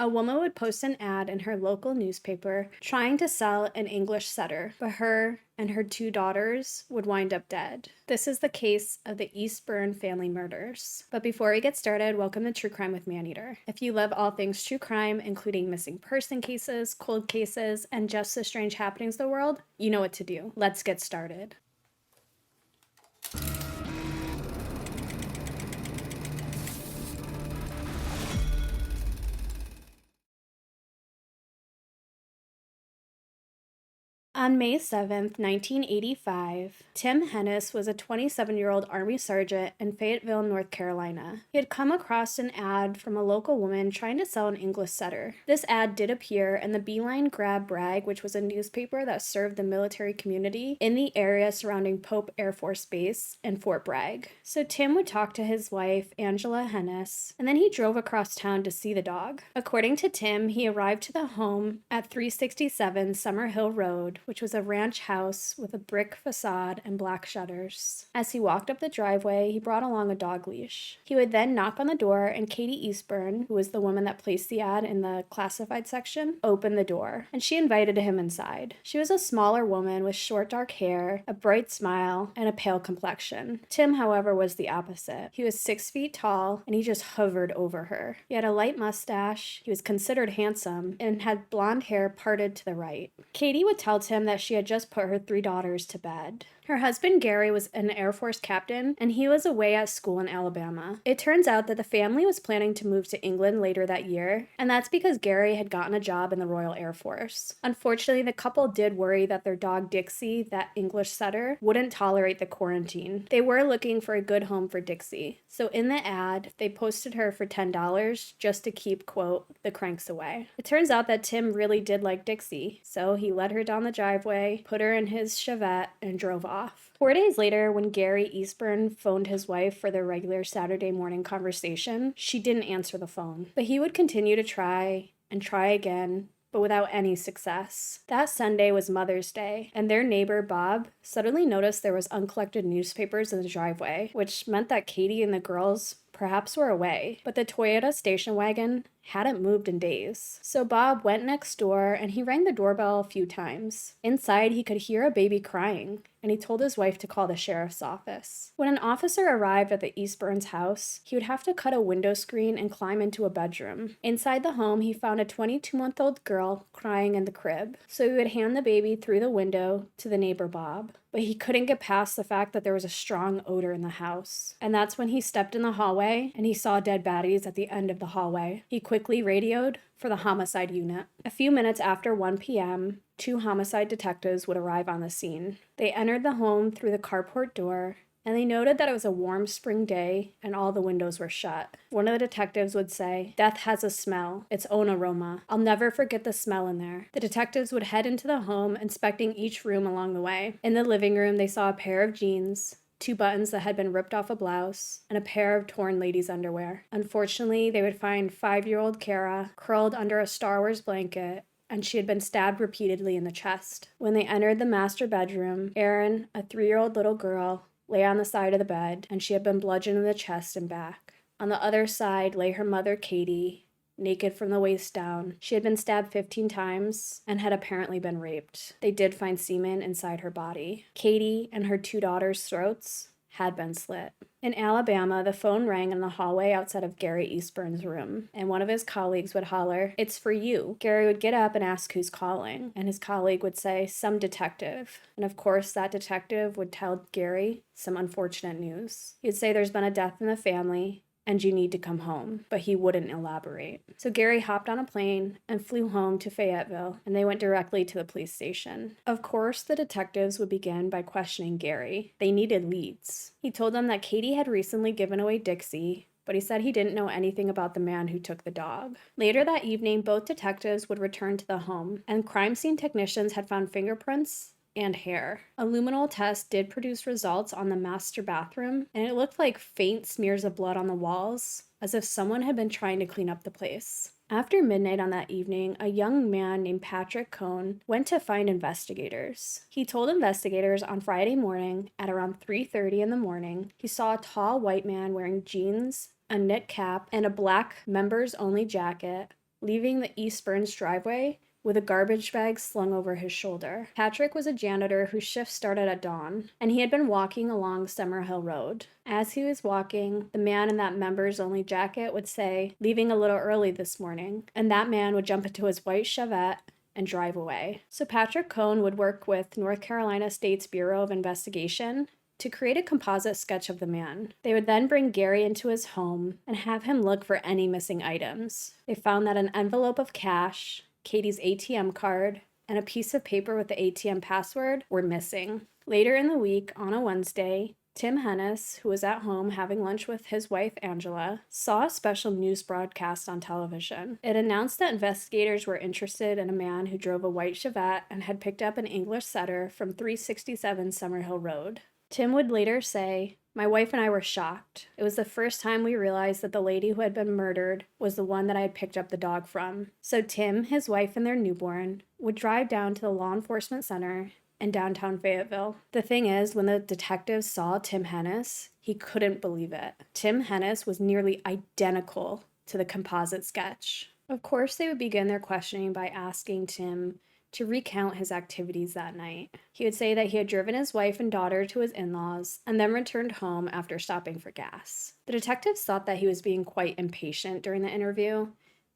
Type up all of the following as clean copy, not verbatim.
A woman would post an ad in her local newspaper trying to sell an English setter, but her and her two daughters would wind up dead. This is the case of the Eastburn family murders. But before we get started, welcome to True Crime with Maneater. If you love all things true crime, including missing person cases, cold cases, and just the strange happenings of the world, you know what to do. Let's get started. On May 7th, 1985, Tim Hennis was a 27-year-old Army sergeant in Fayetteville, North Carolina. He had come across an ad from a local woman trying to sell an English setter. This ad did appear in the Beeline Grab Rag, which was a newspaper that served the military community in the area surrounding Pope Air Force Base and Fort Bragg. So Tim would talk to his wife, Angela Hennis, and then he drove across town to see the dog. According to Tim, he arrived to the home at 367 Summer Hill Road, which was a ranch house with a brick facade and black shutters. As he walked up the driveway, he brought along a dog leash. He would then knock on the door, and Katie Eastburn, who was the woman that placed the ad in the classified section, opened the door, and she invited him inside. She was a smaller woman with short dark hair, a bright smile, and a pale complexion. Tim, however, was the opposite. He was 6 feet tall, and he just hovered over her. He had a light mustache, he was considered handsome, and had blonde hair parted to the right. Katie would tell Tim that she had just put her 3 daughters to bed. Her husband Gary was an Air Force captain, and he was away at school in Alabama. It turns out that the family was planning to move to England later that year, and that's because Gary had gotten a job in the Royal Air Force. Unfortunately, the couple did worry that their dog Dixie, that English setter, wouldn't tolerate the quarantine. They were looking for a good home for Dixie, so in the ad, they posted her for $10 just to keep, quote, the cranks away. It turns out that Tim really did like Dixie, so he led her down the driveway, put her in his Chevette, and drove off. 4 days later, when Gary Eastburn phoned his wife for their regular Saturday morning conversation, she didn't answer the phone. But he would continue to try and try again, but without any success. That Sunday was Mother's Day, and their neighbor, Bob, suddenly noticed there was uncollected newspapers in the driveway, which meant that Katie and the girls perhaps were away, but the Toyota station wagon hadn't moved in days. So Bob went next door and he rang the doorbell a few times. Inside, he could hear a baby crying, and he told his wife to call the sheriff's office. When an officer arrived at the Eastburns' house, he would have to cut a window screen and climb into a bedroom. Inside the home, he found a 22-month-old girl crying in the crib. So he would hand the baby through the window to the neighbor Bob. But he couldn't get past the fact that there was a strong odor in the house. And that's when he stepped in the hallway and he saw dead bodies at the end of the hallway. He quickly radioed for the homicide unit. A few minutes after 1 p.m., 2 homicide detectives would arrive on the scene. They entered the home through the carport door, and they noted that it was a warm spring day and all the windows were shut. One of the detectives would say, "Death has a smell, its own aroma. I'll never forget the smell in there." The detectives would head into the home, inspecting each room along the way. In the living room, they saw a pair of jeans, 2 buttons that had been ripped off a blouse, and a pair of torn ladies' underwear. Unfortunately, they would find 5-year-old Kara curled under a Star Wars blanket, and she had been stabbed repeatedly in the chest. When they entered the master bedroom, Erin, a 3-year-old little girl, lay on the side of the bed, and she had been bludgeoned in the chest and back. On the other side lay her mother, Katie, naked from the waist down. She had been stabbed 15 times and had apparently been raped. They did find semen inside her body. Katie and her 2 daughters' throats had been slit. In Alabama, the phone rang in the hallway outside of Gary Eastburn's room, and one of his colleagues would holler, "It's for you." Gary would get up and ask who's calling, and his colleague would say, "Some detective." And of course, that detective would tell Gary some unfortunate news. He'd say there's been a death in the family, and you need to come home, but he wouldn't elaborate. So Gary hopped on a plane and flew home to Fayetteville, and they went directly to the police station. Of course, the detectives would begin by questioning Gary. They needed leads. He told them that Katie had recently given away Dixie, but he said he didn't know anything about the man who took the dog. Later that evening, both detectives would return to the home, and crime scene technicians had found fingerprints and hair. A luminol test did produce results on the master bathroom, and it looked like faint smears of blood on the walls, as if someone had been trying to clean up the place. After midnight on that evening, a young man named Patrick Cohn went to find investigators. He told investigators on Friday morning at around 3:30 in the morning, he saw a tall white man wearing jeans, a knit cap, and a black members-only jacket leaving the Eastburn's driveway with a garbage bag slung over his shoulder. Patrick was a janitor whose shift started at dawn, and he had been walking along Summerhill Road. As he was walking, the man in that members-only jacket would say, "Leaving a little early this morning," and that man would jump into his white Chevette and drive away. So Patrick Cohn would work with North Carolina State's Bureau of Investigation to create a composite sketch of the man. They would then bring Gary into his home and have him look for any missing items. They found that an envelope of cash, Katie's ATM card, and a piece of paper with the ATM password were missing. Later in the week, on a Wednesday, Tim Hennis, who was at home having lunch with his wife Angela, saw a special news broadcast on television. It announced that investigators were interested in a man who drove a white Chevette and had picked up an English setter from 367 Summerhill Road. Tim would later say, "My wife and I were shocked. It was the first time we realized that the lady who had been murdered was the one that I had picked up the dog from." So Tim, his wife, and their newborn would drive down to the law enforcement center in downtown Fayetteville. The thing is, when the detectives saw Tim Hennis, he couldn't believe it. Tim Hennis was nearly identical to the composite sketch. Of course, they would begin their questioning by asking Tim to recount his activities that night. He would say that he had driven his wife and daughter to his in-laws and then returned home after stopping for gas. The detectives thought that he was being quite impatient during the interview,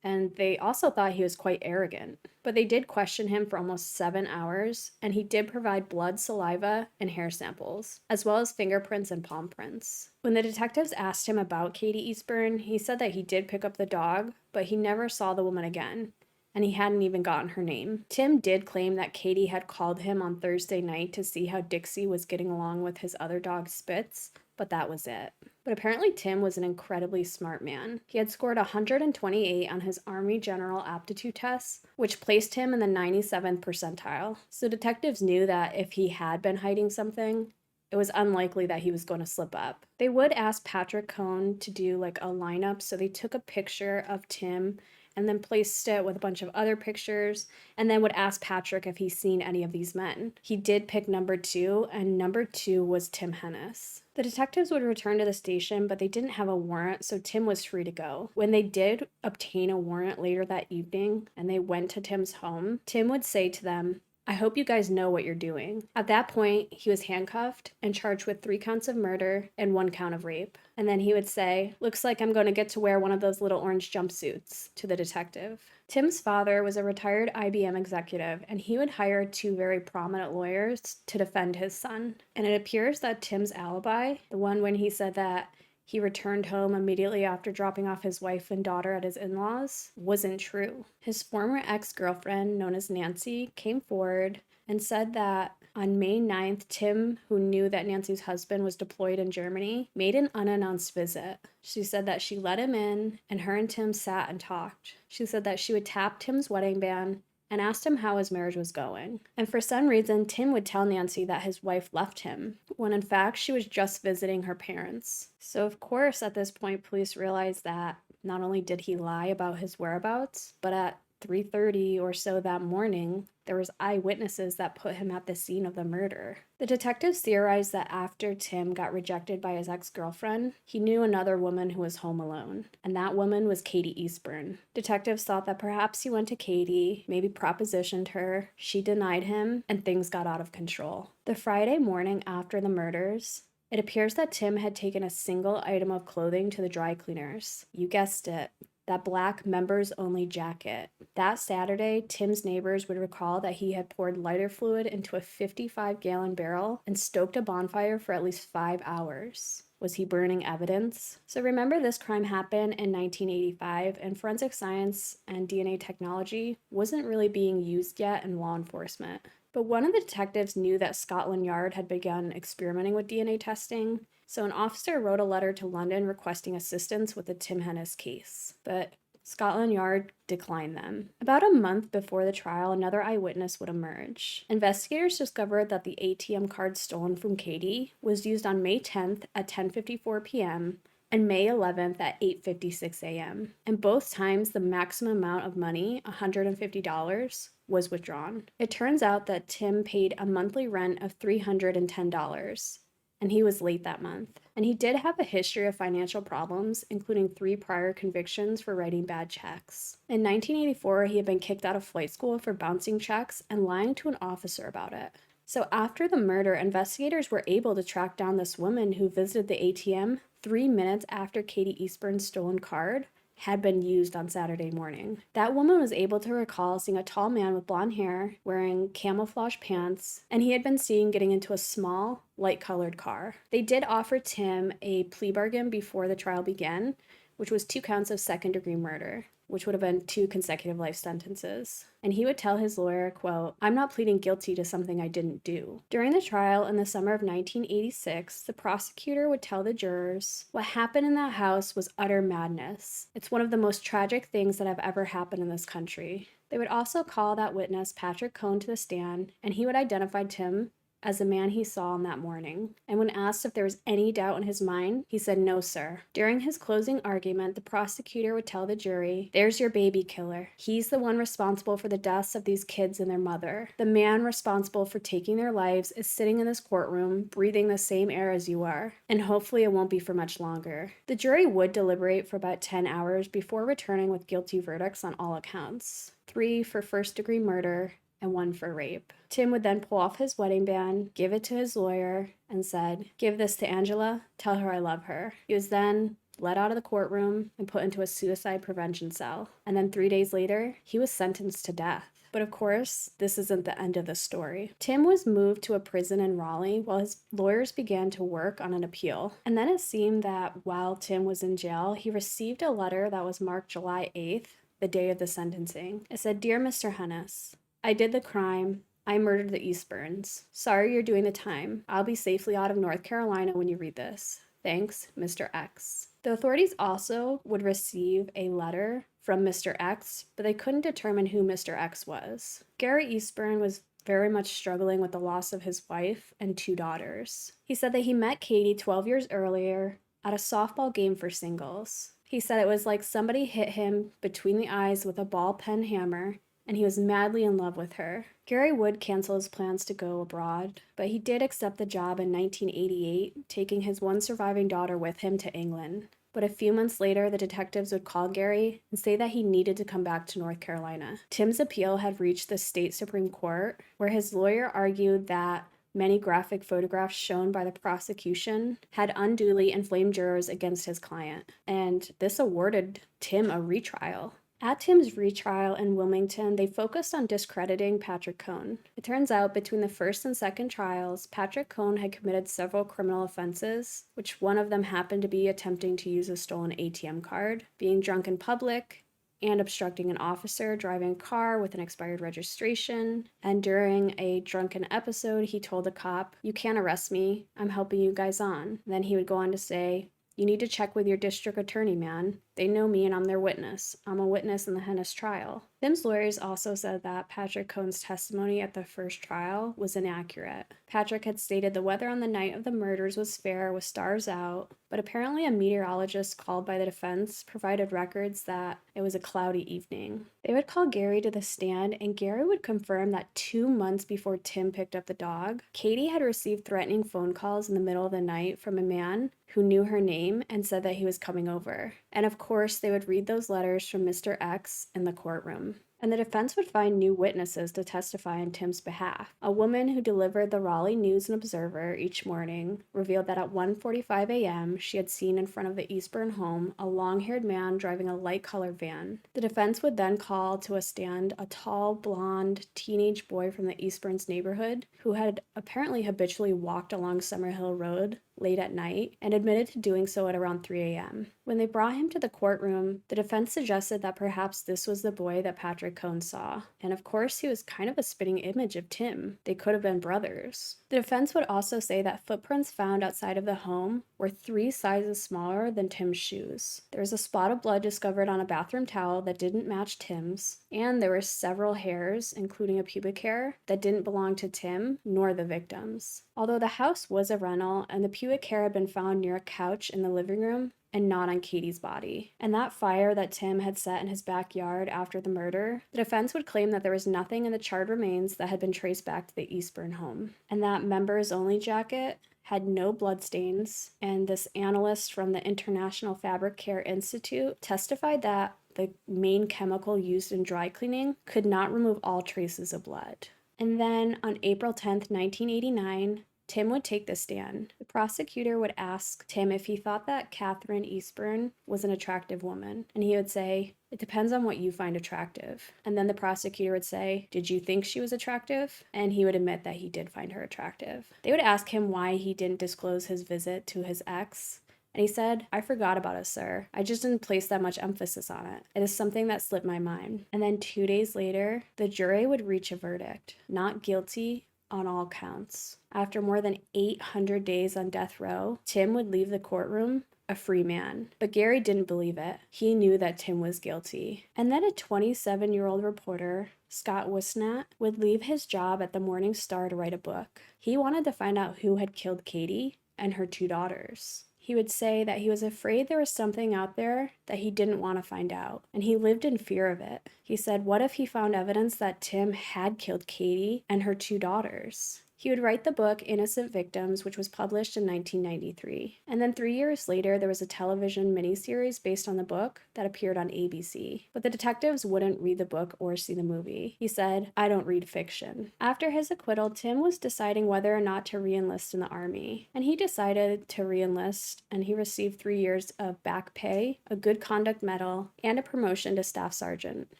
and they also thought he was quite arrogant. But they did question him for almost 7 hours, and he did provide blood, saliva, and hair samples, as well as fingerprints and palm prints. When the detectives asked him about Katie Eastburn, he said that he did pick up the dog, but he never saw the woman again, and he hadn't even gotten her name. Tim did claim that Katie had called him on Thursday night to see how Dixie was getting along with his other dog, Spitz, but that was it. But apparently Tim was an incredibly smart man. He had scored 128 on his Army General Aptitude test, which placed him in the 97th percentile. So detectives knew that if he had been hiding something, it was unlikely that he was going to slip up. They would ask Patrick Cohn to do like a lineup, so they took a picture of Tim and then placed it with a bunch of other pictures, and then would ask Patrick if he's seen any of these men. He did pick number 2, and number 2 was Tim Hennis. The detectives would return to the station, but they didn't have a warrant, so Tim was free to go. When they did obtain a warrant later that evening, and they went to Tim's home, Tim would say to them, "I hope you guys know what you're doing." At that point, he was handcuffed and charged with 3 counts of murder and 1 count of rape. And then he would say, "Looks like I'm going to get to wear one of those little orange jumpsuits," to the detective. Tim's father was a retired IBM executive, and he would hire 2 very prominent lawyers to defend his son. And it appears that Tim's alibi, the one when he said that he returned home immediately after dropping off his wife and daughter at his in-laws, wasn't true. His former ex-girlfriend, known as Nancy, came forward and said that on May 9th, Tim, who knew that Nancy's husband was deployed in Germany, made an unannounced visit. She said that she let him in, and her and Tim sat and talked. She said that she would tap Tim's wedding band and asked him how his marriage was going. And for some reason, Tim would tell Nancy that his wife left him, when in fact she was just visiting her parents. So of course, at this point, police realized that not only did he lie about his whereabouts, but at 3:30 or so that morning, there was eyewitnesses that put him at the scene of the murder. The detectives theorized that after Tim got rejected by his ex-girlfriend, he knew another woman who was home alone, and that woman was Katie Eastburn. Detectives thought that perhaps he went to Katie, maybe propositioned her, she denied him, and things got out of control. The Friday morning after the murders, it appears that Tim had taken a single item of clothing to the dry cleaners. You guessed it. That black members-only jacket. That Saturday, Tim's neighbors would recall that he had poured lighter fluid into a 55-gallon barrel and stoked a bonfire for at least 5 hours. Was he burning evidence? So remember, this crime happened in 1985, and forensic science and DNA technology wasn't really being used yet in law enforcement. But one of the detectives knew that Scotland Yard had begun experimenting with DNA testing, so an officer wrote a letter to London requesting assistance with the Tim Hennis case. But Scotland Yard declined them. About a month before the trial, another eyewitness would emerge. Investigators discovered that the ATM card stolen from Katie was used on May 10th at 10:54 p.m. and May 11th at 8:56 a.m. And both times, the maximum amount of money, $150, was withdrawn. It turns out that Tim paid a monthly rent of $310, and he was late that month. And he did have a history of financial problems, including 3 prior convictions for writing bad checks. In 1984, he had been kicked out of flight school for bouncing checks and lying to an officer about it. So after the murder, investigators were able to track down this woman who visited the ATM 3 minutes after Katie Eastburn's stolen card had been used on Saturday morning. That woman was able to recall seeing a tall man with blonde hair wearing camouflage pants, and he had been seen getting into a small, light-colored car. They did offer Tim a plea bargain before the trial began, which was 2 counts of second-degree murder, which would have been 2 consecutive life sentences. And he would tell his lawyer, quote, "I'm not pleading guilty to something I didn't do." During the trial in the summer of 1986, the prosecutor would tell the jurors, "What happened in that house was utter madness. It's one of the most tragic things that have ever happened in this country." They would also call that witness, Patrick Cohn, to the stand, and he would identify Tim as the man he saw on that morning. And when asked if there was any doubt in his mind, he said, "No, sir." During his closing argument, the prosecutor would tell the jury, "There's your baby killer. He's the one responsible for the deaths of these kids and their mother. The man responsible for taking their lives is sitting in this courtroom, breathing the same air as you are. And hopefully it won't be for much longer." The jury would deliberate for about 10 hours before returning with guilty verdicts on all accounts. 3 for first-degree murder, and 1 for rape. Tim would then pull off his wedding band, give it to his lawyer, and said, "Give this to Angela, tell her I love her." He was then let out of the courtroom and put into a suicide prevention cell. And then 3 days later, he was sentenced to death. But of course, this isn't the end of the story. Tim was moved to a prison in Raleigh while his lawyers began to work on an appeal. And then it seemed that while Tim was in jail, he received a letter that was marked July 8th, the day of the sentencing. It said, "Dear Mr. Hennis, I did the crime. I murdered the Eastburns. Sorry you're doing the time. I'll be safely out of North Carolina when you read this. Thanks, Mr. X." The authorities also would receive a letter from Mr. X, but they couldn't determine who Mr. X was. Gary Eastburn was very much struggling with the loss of his wife and 2 daughters. He said that he met Katie 12 years earlier at a softball game for singles. He said it was like somebody hit him between the eyes with a ball pen hammer, and he was madly in love with her. Gary would cancel his plans to go abroad, but he did accept the job in 1988, taking his 1 surviving daughter with him to England. But a few months later, the detectives would call Gary and say that he needed to come back to North Carolina. Tim's appeal had reached the state Supreme Court, where his lawyer argued that many graphic photographs shown by the prosecution had unduly inflamed jurors against his client, and this awarded Tim a retrial. At Tim's retrial in Wilmington, they focused on discrediting Patrick Cohn. It turns out between the first and second trials, Patrick Cohn had committed several criminal offenses, which one of them happened to be attempting to use a stolen ATM card, being drunk in public, and obstructing an officer driving a car with an expired registration. And during a drunken episode, he told a cop, "You can't arrest me, I'm helping you guys on." And then he would go on to say, "You need to check with your district attorney, man. They know me and I'm their witness. I'm a witness in the Hennis trial." Tim's lawyers also said that Patrick Cohn's testimony at the first trial was inaccurate. Patrick had stated the weather on the night of the murders was fair with stars out, but apparently a meteorologist called by the defense provided records that it was a cloudy evening. They would call Gary to the stand, and Gary would confirm that 2 months before Tim picked up the dog, Katie had received threatening phone calls in the middle of the night from a man who knew her name and said that he was coming over. And of course, they would read those letters from Mr. X in the courtroom. And the defense would find new witnesses to testify on Tim's behalf. A woman who delivered the Raleigh News and Observer each morning revealed that at 1:45 a.m. she had seen in front of the Eastburn home a long-haired man driving a light-colored van. The defense would then call to a stand a tall, blonde, teenage boy from the Eastburns neighborhood who had apparently habitually walked along Summerhill Road late at night and admitted to doing so at around 3 a.m. When they brought him to the courtroom, the defense suggested that perhaps this was the boy that Patrick Cohn saw. And of course, he was kind of a spitting image of Tim. They could have been brothers. The defense would also say that footprints found outside of the home were 3 sizes smaller than Tim's shoes. There was a spot of blood discovered on a bathroom towel that didn't match Tim's, and there were several hairs, including a pubic hair, that didn't belong to Tim nor the victims. Although the house was a rental and the pubic hair had been found near a couch in the living room, and not on Katie's body. And that fire that Tim had set in his backyard after the murder, the defense would claim that there was nothing in the charred remains that had been traced back to the Eastburn home. And that members-only jacket had no bloodstains, and this analyst from the International Fabric Care Institute testified that the main chemical used in dry cleaning could not remove all traces of blood. And then on April 10th, 1989, Tim would take the stand. The prosecutor would ask Tim if he thought that Kathryn Eastburn was an attractive woman, and he would say, "It depends on what you find attractive." And then the prosecutor would say, "Did you think she was attractive?" And he would admit that he did find her attractive. They would ask him why he didn't disclose his visit to his ex, and he said, "I forgot about it, sir. I just didn't place that much emphasis on it. It is something that slipped my mind." And then 2 days later, the jury would reach a verdict, not guilty on all counts. After more than 800 days on death row, Tim would leave the courtroom a free man. But Gary didn't believe it. He knew that Tim was guilty. And then a 27-year-old reporter, Scott Wisnat, would leave his job at the Morning Star to write a book. He wanted to find out who had killed Katie and her 2 daughters. He would say that he was afraid there was something out there that he didn't want to find out, and he lived in fear of it. He said, what if he found evidence that Tim had killed Katie and her 2 daughters? He would write the book Innocent Victims, which was published in 1993. And then 3 years later, there was a television miniseries based on the book that appeared on ABC. But the detectives wouldn't read the book or see the movie. He said, "I don't read fiction." After his acquittal, Tim was deciding whether or not to re-enlist in the Army. And he decided to re-enlist, and he received 3 years of back pay, a good conduct medal, and a promotion to staff sergeant.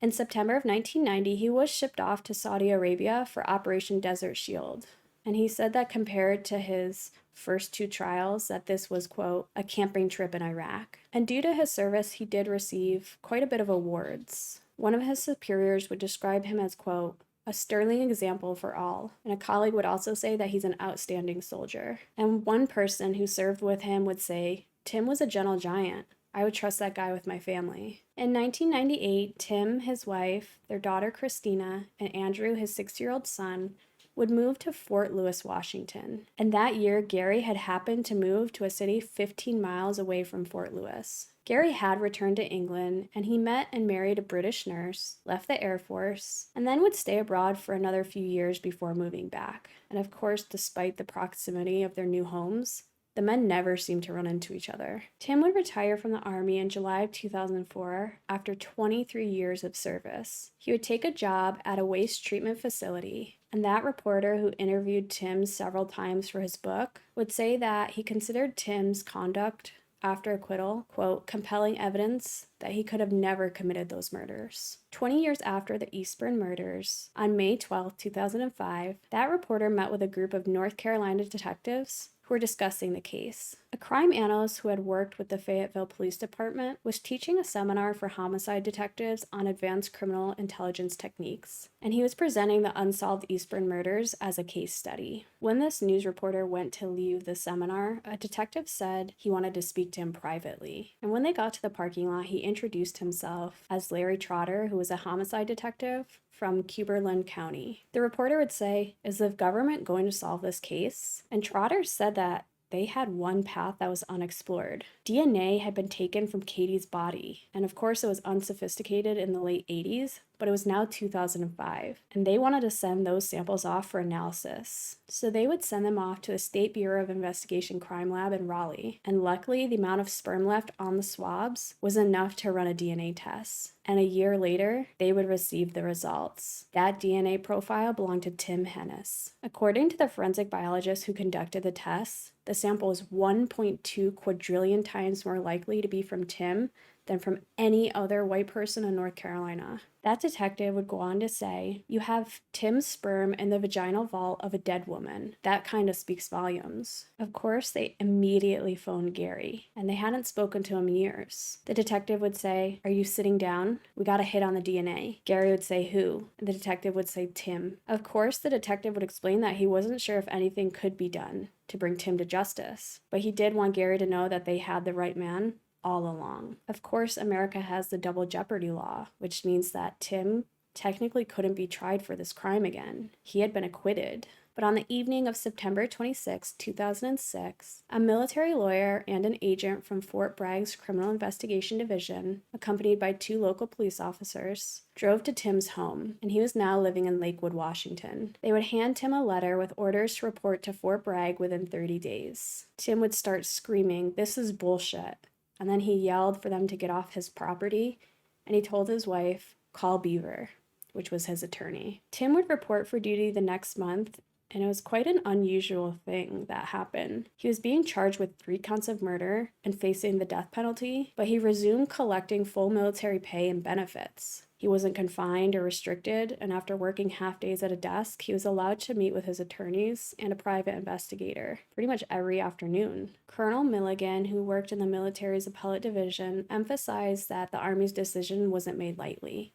In September of 1990, he was shipped off to Saudi Arabia for Operation Desert Shield. And he said that compared to his first 2 trials, that this was, quote, a camping trip in Iraq. And due to his service, he did receive quite a bit of awards. One of his superiors would describe him as, quote, a sterling example for all. And a colleague would also say that he's an outstanding soldier. And one person who served with him would say, "Tim was a gentle giant. I would trust that guy with my family." In 1998, Tim, his wife, their daughter Christina, and Andrew, his 6-year-old son, would move to Fort Lewis, Washington. And that year, Gary had happened to move to a city 15 miles away from Fort Lewis. Gary had returned to England, and he met and married a British nurse, left the Air Force, and then would stay abroad for another few years before moving back. And of course, despite the proximity of their new homes, the men never seemed to run into each other. Tim would retire from the Army in July of 2004 after 23 years of service. He would take a job at a waste treatment facility, and that reporter who interviewed Tim several times for his book would say that he considered Tim's conduct after acquittal, quote, compelling evidence that he could have never committed those murders. 20 years after the Eastburn murders, on May 12, 2005, that reporter met with a group of North Carolina detectives who were discussing the case. A crime analyst who had worked with the Fayetteville Police Department was teaching a seminar for homicide detectives on advanced criminal intelligence techniques, and he was presenting the unsolved Eastburn murders as a case study. When this news reporter went to leave the seminar, a detective said he wanted to speak to him privately. And when they got to the parking lot, he introduced himself as Larry Trotter, who was a homicide detective from Cumberland County. The reporter would say, "Is the government going to solve this case?" And Trotter said that they had one path that was unexplored. DNA had been taken from Katie's body, and of course it was unsophisticated in the late 80s, but it was now 2005, and they wanted to send those samples off for analysis. So they would send them off to the State Bureau of Investigation Crime Lab in Raleigh, and luckily the amount of sperm left on the swabs was enough to run a DNA test. And a year later, they would receive the results. That DNA profile belonged to Tim Hennis. According to the forensic biologist who conducted the tests, the sample was 1.2 quadrillion times more likely to be from Tim than from any other white person in North Carolina. That detective would go on to say, "You have Tim's sperm in the vaginal vault of a dead woman. That kind of speaks volumes." Of course, they immediately phoned Gary, and they hadn't spoken to him in years. The detective would say, "Are you sitting down? We got a hit on the DNA." Gary would say, "Who?" And the detective would say, "Tim." Of course, the detective would explain that he wasn't sure if anything could be done to bring Tim to justice, but he did want Gary to know that they had the right man all along. Of course, America has the double jeopardy law, which means that Tim technically couldn't be tried for this crime again. He had been acquitted. But on the evening of September 26, 2006, a military lawyer and an agent from Fort Bragg's Criminal Investigation Division, accompanied by 2 local police officers, drove to Tim's home, and he was now living in Lakewood, Washington. They would hand Tim a letter with orders to report to Fort Bragg within 30 days. Tim would start screaming, "This is bullshit." And then he yelled for them to get off his property, and he told his wife, "Call Beaver," which was his attorney. Tim would report for duty the next month, and it was quite an unusual thing that happened. He was being charged with 3 counts of murder and facing the death penalty, but he resumed collecting full military pay and benefits. He wasn't confined or restricted, and after working half days at a desk, he was allowed to meet with his attorneys and a private investigator pretty much every afternoon. Colonel Milligan, who worked in the military's appellate division, emphasized that the Army's decision wasn't made lightly.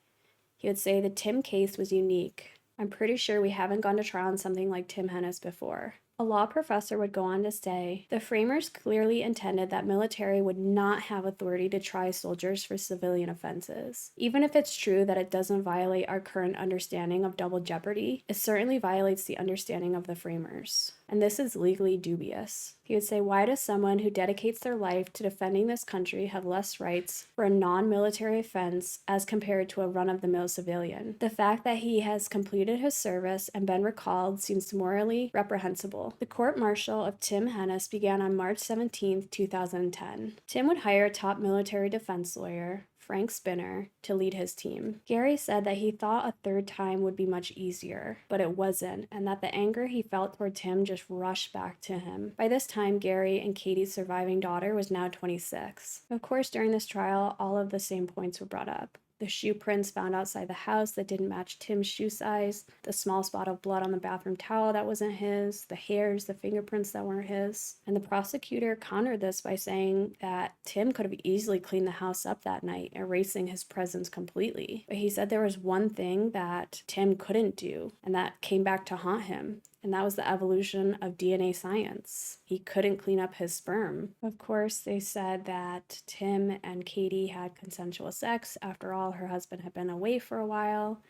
He would say the Tim case was unique. "I'm pretty sure we haven't gone to trial on something like Tim Hennis before." A law professor would go on to say, "The framers clearly intended that military would not have authority to try soldiers for civilian offenses. Even if it's true that it doesn't violate our current understanding of double jeopardy, it certainly violates the understanding of the framers. And this is legally dubious." He would say, "Why does someone who dedicates their life to defending this country have less rights for a non-military offense as compared to a run-of-the-mill civilian? The fact that he has completed his service and been recalled seems morally reprehensible." The court-martial of Tim Hennis began on March 17, 2010. Tim would hire a top military defense lawyer, Frank Spinner, to lead his team. Gary said that he thought a third time would be much easier, but it wasn't, and that the anger he felt toward Tim just rushed back to him. By this time, Gary and Katie's surviving daughter was now 26. Of course, during this trial, all of the same points were brought up. The shoe prints found outside the house that didn't match Tim's shoe size, the small spot of blood on the bathroom towel that wasn't his, the hairs, the fingerprints that weren't his. And the prosecutor countered this by saying that Tim could have easily cleaned the house up that night, erasing his presence completely. But he said there was one thing that Tim couldn't do, and that came back to haunt him. And that was the evolution of DNA science. He couldn't clean up his sperm. Of course, they said that Tim and Katie had consensual sex. After all, her husband had been away for a while,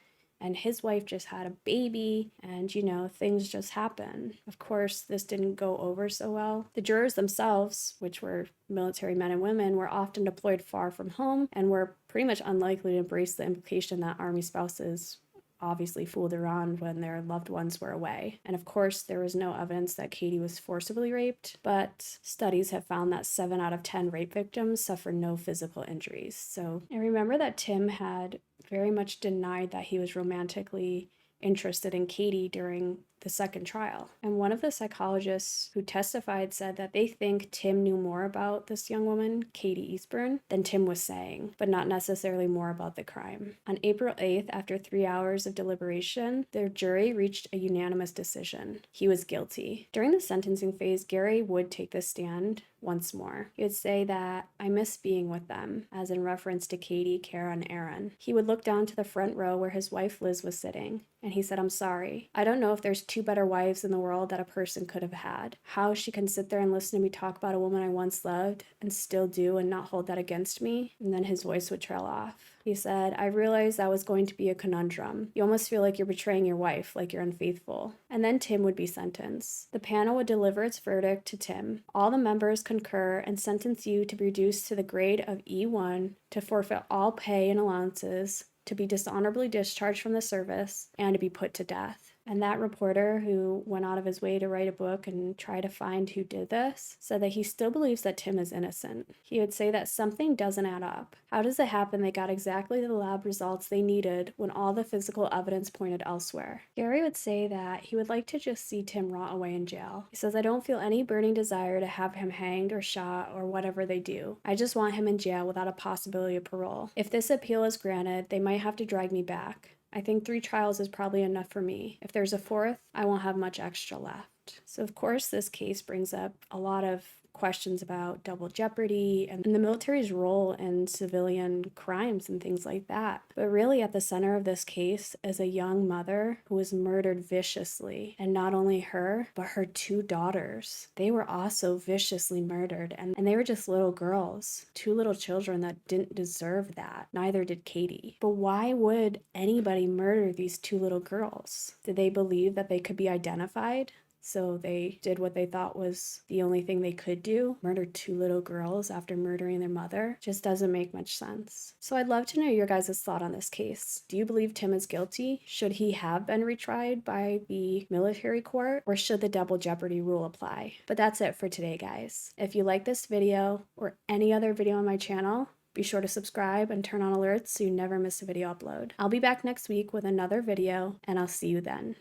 and his wife just had a baby, and things just happen. Of course, this didn't go over so well. The jurors themselves, which were military men and women, were often deployed far from home and were pretty much unlikely to embrace the implication that Army spouses obviously fooled around when their loved ones were away. And of course, there was no evidence that Katie was forcibly raped, but studies have found that 7 out of 10 rape victims suffered no physical injuries. So I remember that Tim had very much denied that he was romantically interested in Katie during the second trial. And one of the psychologists who testified said that they think Tim knew more about this young woman, Katie Eastburn, than Tim was saying, but not necessarily more about the crime. On April 8th, after 3 hours of deliberation, their jury reached a unanimous decision. He was guilty. During the sentencing phase, Gary would take the stand once more. He would say that, "I miss being with them," as in reference to Katie, Kara, and Erin. He would look down to the front row where his wife Liz was sitting, and he said, "I'm sorry. I don't know if there's 2 better wives in the world that a person could have had. How she can sit there and listen to me talk about a woman I once loved and still do and not hold that against me." And then his voice would trail off. He said, "I realized that was going to be a conundrum. You almost feel like you're betraying your wife, like you're unfaithful." And then Tim would be sentenced. The panel would deliver its verdict to Tim. "All the members concur and sentence you to be reduced to the grade of E1, to forfeit all pay and allowances, to be dishonorably discharged from the service, and to be put to death." And that reporter, who went out of his way to write a book and try to find who did this, said that he still believes that Tim is innocent. He would say that something doesn't add up. How does it happen they got exactly the lab results they needed when all the physical evidence pointed elsewhere? Gary would say that he would like to just see Tim rot away in jail. He says, "I don't feel any burning desire to have him hanged or shot or whatever they do. I just want him in jail without a possibility of parole. If this appeal is granted, they might have to drag me back. I think 3 trials is probably enough for me. If there's a 4th, I won't have much extra left." So of course this case brings up a lot of questions about double jeopardy and the military's role in civilian crimes and things like that. But really at the center of this case is a young mother who was murdered viciously, and not only her, but her 2 daughters. They were also viciously murdered, and they were just little girls, 2 little children that didn't deserve that. Neither did Katie. But why would anybody murder these 2 little girls? Did they believe that they could be identified? So they did what they thought was the only thing they could do, murder 2 little girls after murdering their mother. Just doesn't make much sense. So I'd love to know your guys' thought on this case. Do you believe Tim is guilty? Should he have been retried by the military court, or should the double jeopardy rule apply? But that's it for today, guys. If you like this video or any other video on my channel, be sure to subscribe and turn on alerts so you never miss a video upload. I'll be back next week with another video, and I'll see you then.